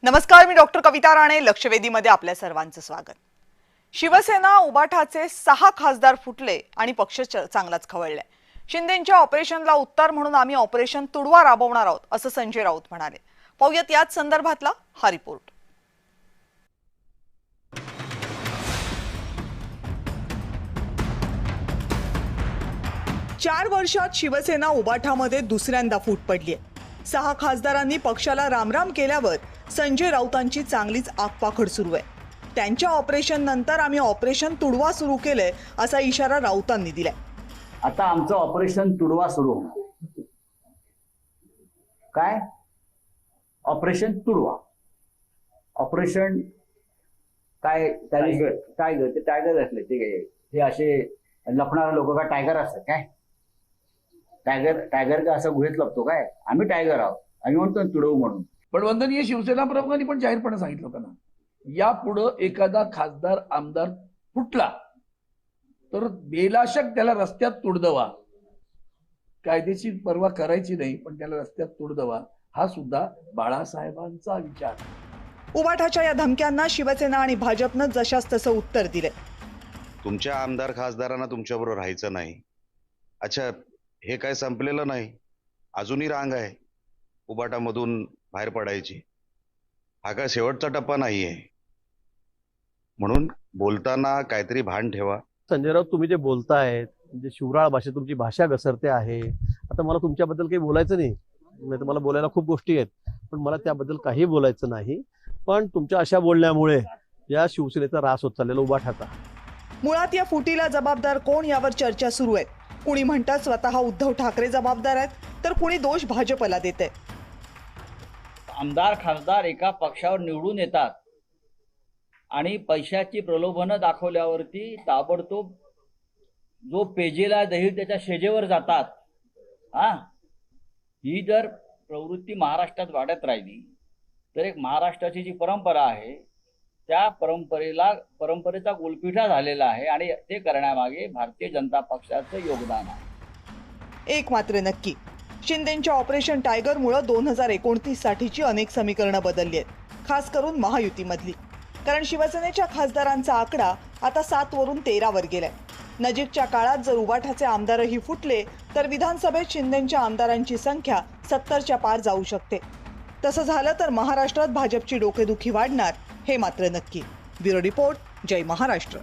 नमस्कार, मी डॉक्टर कविता राणे. लक्षवेधीमध्ये आपल्या सर्वांचं स्वागत. शिवसेना उबाठाचे 6 खासदार फुटले आणि पक्ष चांगलाच खवळलाय. शिंदेंच्या ऑपरेशनला उत्तर म्हणून आम्ही ऑपरेशन तुडवा राबवणार आहोत असं संजय राऊत म्हणाले. पाहूयात याच संदर्भातला हा रिपोर्ट. चार वर्षात शिवसेना उबाठामध्ये दुसऱ्यांदा फूट पडली आहे. 6 खासदारांनी पक्षाला रामराम केल्यावर संजय राऊतांची चांगलीच आगपाखड सुरू आहे. त्यांच्या ऑपरेशन नंतर आम्ही ऑपरेशन तुडवा सुरू केलंय असा इशारा राऊतांनी दिलाय. आता आमचं ऑपरेशन तुडवा सुरू होणार. काय ऑपरेशन तुडवा? ऑपरेशन काय काय ते टायगर असले ते असे लपणारे लोक काय टायगर असतात काय? टायगर का असं गुहेत लपतो काय? आम्ही टायगर आहोत, आम्ही म्हणतो तुडवू म्हणून. पण वंदनीय शिवसेना प्रमुखांनी पण जाहीरपणे सांगितलं होतं ना, यापुढं एखादा खासदार आमदार फुटला तर बेलाशक त्याला रस्त्यात तुडदवा, कायदेची पर्वा करायची नाही पण त्याला रस्त्यात तुडदवा, हा सुद्धा बाळासाहेबांचा विचार. उबाठाच्या या धमक्यांना शिवसेना आणि भाजपनं जशास तसं उत्तर दिले. तुमच्या आमदार खासदारांना तुमच्याबरोबर राहायचं नाही. अच्छा, हे काय संपलेलं नाही, अजूनही रांग आहे उबाटामधून बाहेर पडायची. हा काय शेवटचा टप्पा नाहीये, म्हणून बोलताना काहीतरी भान ठेवा. संजय राऊत, तुम्ही जे बोलताय म्हणजे शिवराळ भाषेत तुमची भाषा घसरते आहे. आता मला तुमच्याबद्दल काही बोलायचं नाही, तर मला बोलायला खूप गोष्टी आहेत, पण मला त्याबद्दल काही बोलायचं नाही. पण तुमच्या अशा बोलण्यामुळे या शिवसेनेचा रास होत चाललेला उबाठाचा. मुळात या फुटीला जबाबदार कोण यावर चर्चा सुरू आहे. कुणी म्हणतात स्वतः उद्धव ठाकरे जबाबदार आहेत, तर कुणी दोष भाजपला देते. आमदार खासदार एका पक्षावर निवडून येतात आणि पैशाची प्रलोभनं दाखवल्यावरती ताबडतोब जो पेजेला दही त्याच्या शेजेवर जातात. ही जर प्रवृत्ती महाराष्ट्रात वाढत राहिली तर एक महाराष्ट्राची जी परंपरा आहे त्या परंपरेचा गुलपिठा झालेला आहे आणि ते करण्यामागे भारतीय जनता पक्षाचं योगदान आहे. एक मात्र नक्की, शिंदेंच्या ऑपरेशन टायगरमुळे 2029 साठीची अनेक समीकरणं बदलली आहेत, खास करून महायुतीमधली. कारण शिवसेनेच्या खासदारांचा आकडा आता 7 वरून 13 वर गेलाय. नजीकच्या काळात जर उबाठाचे आमदारही फुटले तर विधानसभेत शिंदेंच्या आमदारांची संख्या 70च्या पार जाऊ शकते. तसं झालं तर महाराष्ट्रात भाजपची डोकेदुखी वाढणार, हे मात्र नक्की. ब्युरो रिपोर्ट, जय महाराष्ट्र.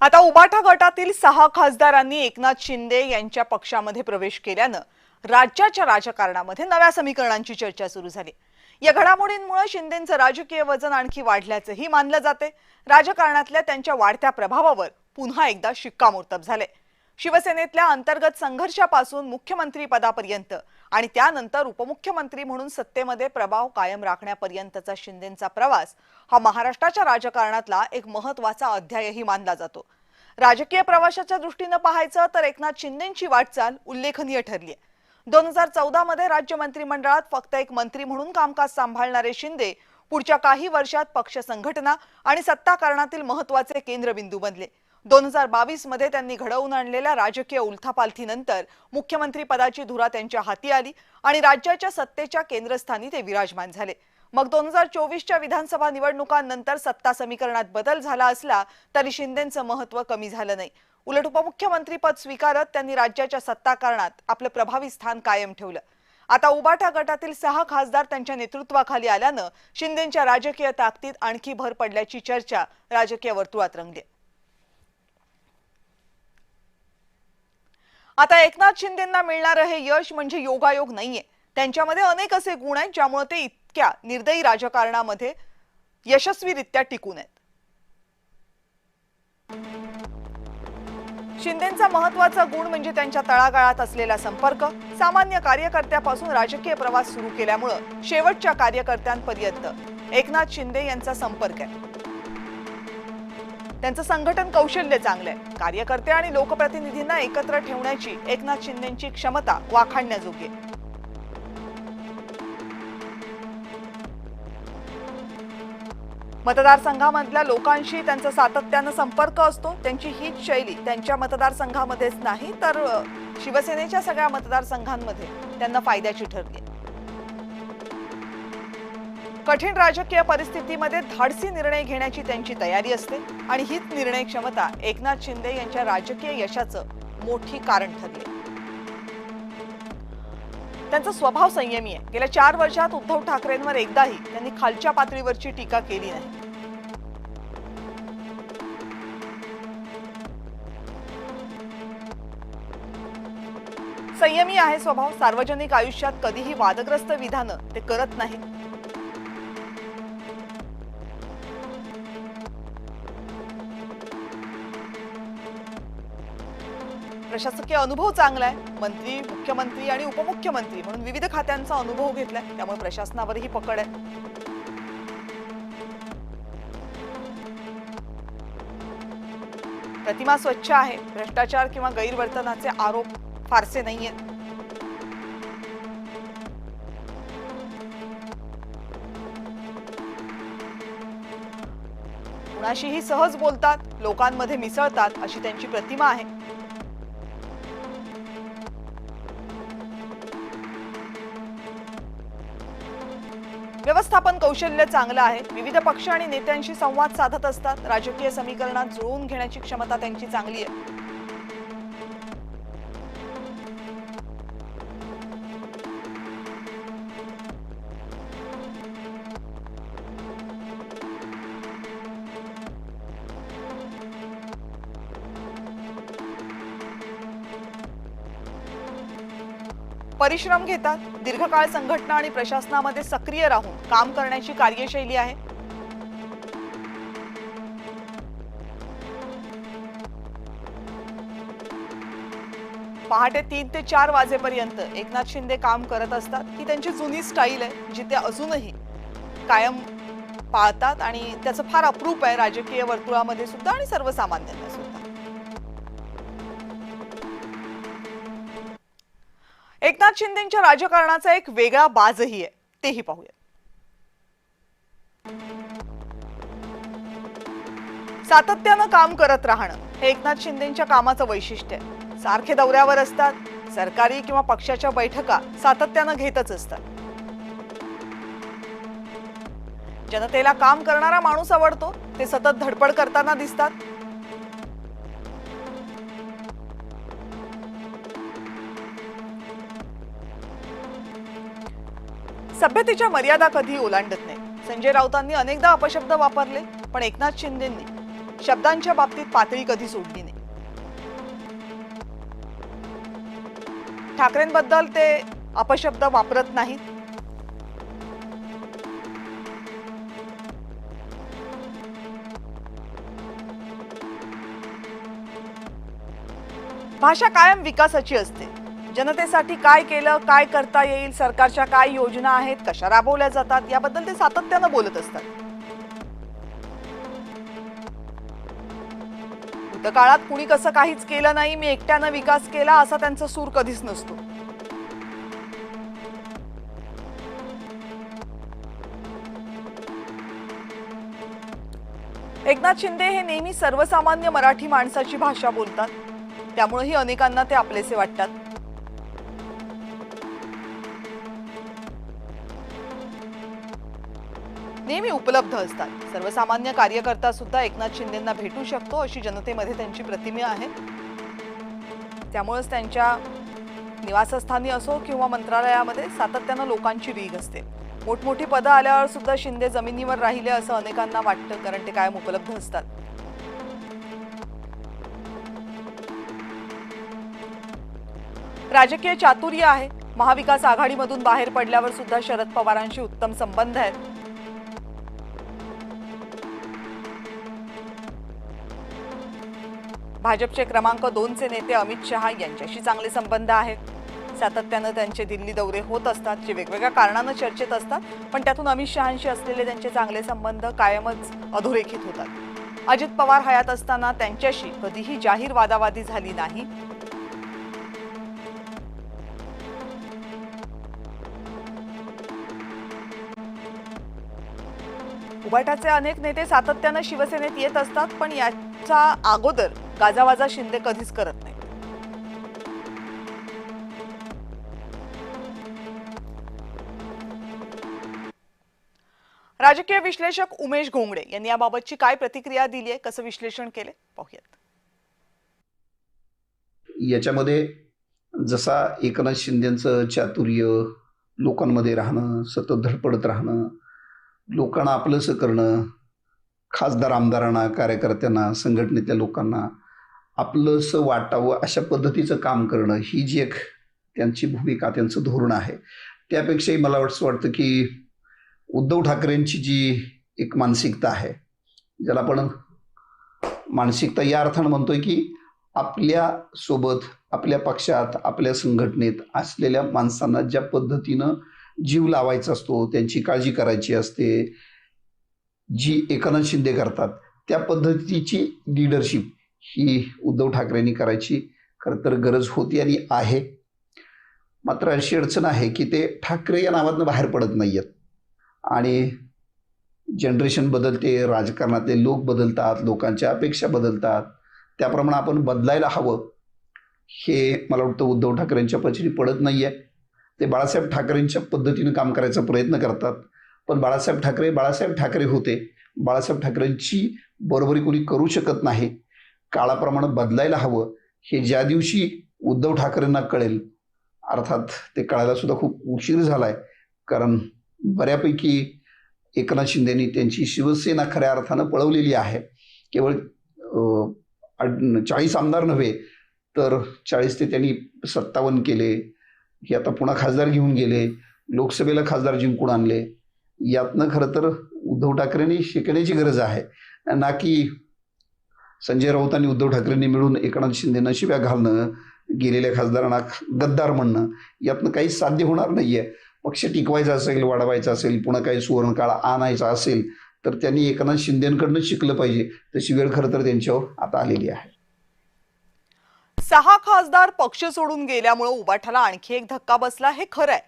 आता उबाठा गटातील 6 खासदारांनी एकनाथ शिंदे यांच्या पक्षामध्ये प्रवेश केल्यानं राज्याच्या राजकारणामध्ये नव्या समीकरणांची चर्चा सुरू झाली. या घडामोडींमुळे शिंदेंचं राजकीय वजन आणखी वाढल्याचंही मानलं जाते. राजकारणातल्या त्यांच्या वाढत्या प्रभावावर पुन्हा एकदा शिक्कामोर्तब झाले. शिवसेनेतल्या अंतर्गत संघर्षापासून मुख्यमंत्री पदापर्यंत आणि त्यानंतर उपमुख्यमंत्री म्हणून सत्तेमध्ये प्रभाव कायम राखण्यापर्यंतचा शिंदेंचा प्रवास हा महाराष्ट्राच्या राजकारणातला एक महत्त्वाचा अध्यायही मानला जातो. राजकीय प्रवासाच्या दृष्टीनं पाहायचं तर एकनाथ शिंदेंची वाटचाल उल्लेखनीय ठरली आहे. 2014 मध्ये राज्य मंत्रिमंडळात फक्त एक मंत्री म्हणून कामकाज सांभाळणारे शिंदे पुढच्या काही वर्षात पक्ष संघटना आणि सत्ताकारणातील महत्त्वाचे केंद्रबिंदू बनले. 2022 मध्ये त्यांनी घडवून आणलेल्या राजकीय उलथापालथीनंतर मुख्यमंत्री पदाची धुरा त्यांच्या हाती आली आणि राज्याच्या सत्तेच्या केंद्रस्थानी ते विराजमान झाले. मग 2024च्या विधानसभा निवडणुकांनंतर सत्ता समीकरणात बदल झाला असला तरी शिंदेंचं महत्त्व कमी झालं नाही. उलट उपमुख्यमंत्री पद स्वीकारत त्यांनी राज्याच्या सत्ताकारणात आपलं प्रभावी स्थान कायम ठेवलं. आता उबाठा गटातील 6 खासदार त्यांच्या नेतृत्वाखाली आल्यानं शिंदेंच्या राजकीय ताकदीत आणखी भर पडल्याची चर्चा राजकीय वर्तुळात रंगली. आता एकनाथ शिंदेंना मिळणारं हे यश म्हणजे योगायोग नाहीये. त्यांच्यामध्ये अनेक असे गुण आहेत ज्यामुळे ते इतक्या निर्दयी राजकारणामध्ये यशस्वीरित्या टिकून आहेत. शिंदेंचा महत्त्वाचा गुण म्हणजे त्यांच्या तळागाळात असलेला संपर्क. सामान्य कार्यकर्त्यापासून राजकीय प्रवास सुरू केल्यामुळे शेवटच्या कार्यकर्त्यांपर्यंत एकनाथ शिंदे यांचा संपर्क आहे. त्यांचं संघटन कौशल्य चांगलं आहे. कार्यकर्ते आणि लोकप्रतिनिधींना एकत्र ठेवण्याची एकनाथ शिंदेंची क्षमता वाखाणण्याजोगी आहे. मतदारसंघामधल्या लोकांशी त्यांचा सातत्यानं संपर्क असतो. त्यांची हीच शैली त्यांच्या मतदारसंघामध्येच नाही तर शिवसेनेच्या सगळ्या मतदारसंघांमध्ये त्यांना फायद्याची ठरली. कठीण राजकीय परिस्थितीमध्ये धाडसी निर्णय घेण्याची त्यांची तयारी असते आणि हीच निर्णय क्षमता एकनाथ शिंदे यांच्या राजकीय यशाचं मोठी कारण ठरले. त्यांचा स्वभाव संयमी आहे. गेल्या 4 वर्षात उद्धव ठाकरेंवर एकदाही त्यांनी खालच्या पातळीवरची टीका केली नाही. संयमी आहे स्वभाव. सार्वजनिक आयुष्यात कधीही वादग्रस्त विधानं ते करत नाही. प्रशासकीय अनुभव चांगला आहे. मंत्री, मुख्यमंत्री आणि उपमुख्यमंत्री म्हणून विविध खात्यांचा अनुभव घेतलाय, त्यामुळे प्रशासनावरही पकड आहे. प्रतिमा स्वच्छ आहे. भ्रष्टाचार किंवा गैरवर्तनाचे आरोप फारसे नाहीयेत. कुणाशीही सहज बोलतात, लोकांमध्ये मिसळतात अशी त्यांची प्रतिमा आहे. व्यवस्थापन कौशल्य चांगलं आहे. विविध पक्ष आणि नेत्यांशी संवाद साधत असतात. राजकीय समीकरणात जुळवून घेण्याची क्षमता त्यांची चांगली आहे. परिश्रम घेतात. दीर्घकाळ संघटना आणि प्रशासनामध्ये सक्रिय राहून काम करण्याची कार्यशैली आहे. पहाटे 3 ते 4 वाजेपर्यंत एकनाथ शिंदे काम करत असतात. ही त्यांची जुनी स्टाईल आहे, जी ते अजूनही कायम पाळतात आणि त्याचं फार अप्रूप आहे राजकीय वर्तुळामध्ये सुद्धा आणि सर्वसामान्यांना सुद्धा. एकनाथ शिंदेंच्या राजकारणाचा एक वेगळा बाजही आहे, तेही पाहूया. सातत्यानं काम करत राहणं हे एकनाथ शिंदेंच्या कामाचं वैशिष्ट्य आहे. सारखे दौऱ्यावर असतात. सरकारी किंवा पक्षाच्या बैठका सातत्यानं घेतच असतात. जनतेला काम करणारा माणूस आवडतो. ते सतत धडपड करताना दिसतात. सभ्यतेच्या मर्यादा कधी ओलांडत नाही. संजय राऊतांनी अनेकदा अपशब्द वापरले, पण एकनाथ शिंदेंनी शब्दांच्या बाबतीत पातळी कधी सोडली नाही. ठाकरेंबद्दल ते अपशब्द वापरत नाहीत. भाषा कायम विकासाची असते. जनतेसाठी काय केलं, काय करता येईल, सरकारच्या काय योजना आहेत, कशा राबवल्या जातात, याबद्दल ते सातत्यानं बोलत असतात. भूतकाळात कुणी कसं काहीच केलं नाही, मी एकट्यानं विकास केला असा त्यांचा सूर कधीच नसतो. एकनाथ शिंदे हे नेहमी सर्वसामान्य मराठी माणसाची भाषा बोलतात. त्यामुळेही अनेकांना ते आपलेसे वाटतात. नेहमी उपलब्ध असतात. सर्वसामान्य कार्यकर्ता सुद्धा एकनाथ शिंदेंना भेटू शकतो अशी जनतेमध्ये त्यांची प्रतिमा आहे. त्यामुळेच त्यांच्या निवासस्थानी असो किंवा मंत्रालयामध्ये सातत्यानं लोकांची रीघ असते. मोठमोठी पदं आल्यावर सुद्धा शिंदे जमिनीवर राहिले असं अनेकांना वाटतं, कारण ते कायम उपलब्ध असतात. राजकीय चातुर्य आहे. महाविकास आघाडीमधून बाहेर पडल्यावर सुद्धा शरद पवारांशी उत्तम संबंध आहेत. भाजपचे क्रमांक 2 चे नेते अमित शहा यांच्याशी चांगले संबंध आहेत. सातत्यानं त्यांचे दिल्ली दौरे होत असतात, जे वेगवेगळ्या कारणानं चर्चेत असतात, पण त्यातून अमित शहांशी असलेले त्यांचे चांगले संबंध कायमच अधोरेखित होतात. अजित पवार हयात असताना त्यांच्याशी कधीही जाहीर वादावादी झाली नाही. उभाटाचे अनेक नेते सातत्यानं शिवसेनेत येत असतात, पण याच्या अगोदर गाजावाजा शिंदे कधीच करत नाहीत. राजकीय विश्लेषक उमेश घोंगडे यांनी याबाबतची काय प्रतिक्रिया दिली आहे, कसं विश्लेषण केले पाहूयात. याच्यामध्ये जसा एकनाथ शिंदेचं चातुर्य, लोकांमध्ये राहणं, सतत धडपडत राहणं, लोकांना आपलंसं करणं, खासदार आमदारांना, कार्यकर्त्यांना, संघटनेतल्या लोकांना आपलंसं वाटावं अशा पद्धतीचं काम करणं, ही जी एक त्यांची भूमिका, त्यांचं धोरण आहे. त्यापेक्षाही मला असं वाटतं की उद्धव ठाकरेंची जी एक मानसिकता आहे, ज्याला आपण मानसिकता या अर्थानं म्हणतोय की आपल्या सोबत, आपल्या पक्षात, आपल्या संघटनेत असलेल्या माणसांना ज्या पद्धतीनं जीव लावायचा असतो, त्यांची काळजी करायची असते, जी एकनाथ शिंदे करतात, त्या पद्धतीची लीडरशिप ही उद्धव ठाकरेंनी करायची खरं तर गरज होती आणि आहे. मात्र अशी अडचण आहे की ते ठाकरे या नावातनं बाहेर पडत नाही आहेत आणि जनरेशन बदलते, राजकारणातले लोक बदलतात, लोकांच्या अपेक्षा बदलतात, त्याप्रमाणे आपण बदलायला हवं हे मला वाटतं उद्धव ठाकरेंच्या पचरी पडत नाही आहे. ते बाळासाहेब ठाकरेंच्या पद्धतीनं काम करायचा प्रयत्न करतात, पण बाळासाहेब ठाकरे होते. बाळासाहेब ठाकरेंची बरोबरी कोणी करू शकत नाही. काळाप्रमाणे बदलायला हवं हे ज्या दिवशी उद्धव ठाकरेंना कळेल, अर्थात ते कळायला सुद्धा खूप उशीर झाला आहे, कारण बऱ्यापैकी एकनाथ शिंदेनी त्यांची शिवसेना खऱ्या अर्थानं पळवलेली आहे. केवळ 40 आमदार नव्हे तर 40 ते त्यांनी 57 केले. हे आता पुन्हा खासदार घेऊन गेले, लोकसभेला खासदार जिंकून आणले. यातनं खरं तर उद्धव ठाकरेंनी शिकण्याची गरज आहे, ना की संजय राऊत आणि उद्धव ठाकरेंनी मिळून एकनाथ शिंदेंना शिव्या घालणं, गेलेल्या खासदारांना गद्दार म्हणणं. यातनं काही साध्य होणार नाहीये. पक्ष टिकवायचा असेल, वाढवायचा असेल, पुन्हा काही सुवर्णकाळ आणायचा असेल तर त्यांनी एकनाथ शिंदेंकडनं शिकलं पाहिजे. तशी वेळ खरं तर त्यांच्यावर आता आलेली आहे. 6 खासदार पक्ष सोडून गेल्यामुळे उबाठाला आणखी एक धक्का बसला हे खरं आहे,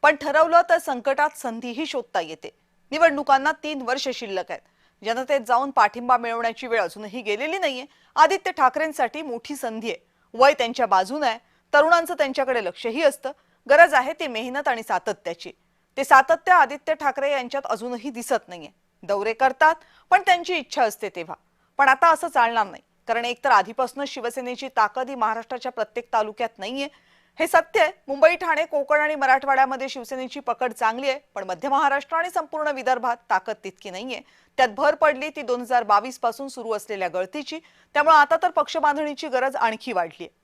पण ठरवलं तर संकटात संधीही शोधता येते. निवडणुकांना 3 वर्ष शिल्लक आहेत. जनतेत जाऊन पाठिंबा मिळवण्याची वेळ अजूनही गेलेली नाहीये. आदित्य ठाकरेंसाठी मोठी संधी आहे. वय त्यांच्या बाजूने आहे, तरुणांचं त्यांच्याकडे लक्षही असतं. गरज आहे ती मेहनत आणि सातत्याची. ते सातत्य आदित्य ठाकरे यांच्यात अजूनही दिसत नाहीये. दौरे करतात पण त्यांची इच्छा असते तेव्हा. पण आता असं चालणार नाही, कारण एकतर आधीपासूनच शिवसेनेची ताकद ही महाराष्ट्राच्या प्रत्येक तालुक्यात नाहीये. हे सत्य आहे. मुंबई, ठाणे, कोकण आणि मराठवाड्यामध्ये शिवसेनेची पकड चांगली आहे, पण मध्य महाराष्ट्र आणि संपूर्ण विदर्भात ताकद तितकी नाहीये. त्यात भर पडली ती 2022 पासून सुरू असलेल्या गळतीची. त्यामुळे आता तर पक्ष बांधणीची गरज आणखी वाढली आहे.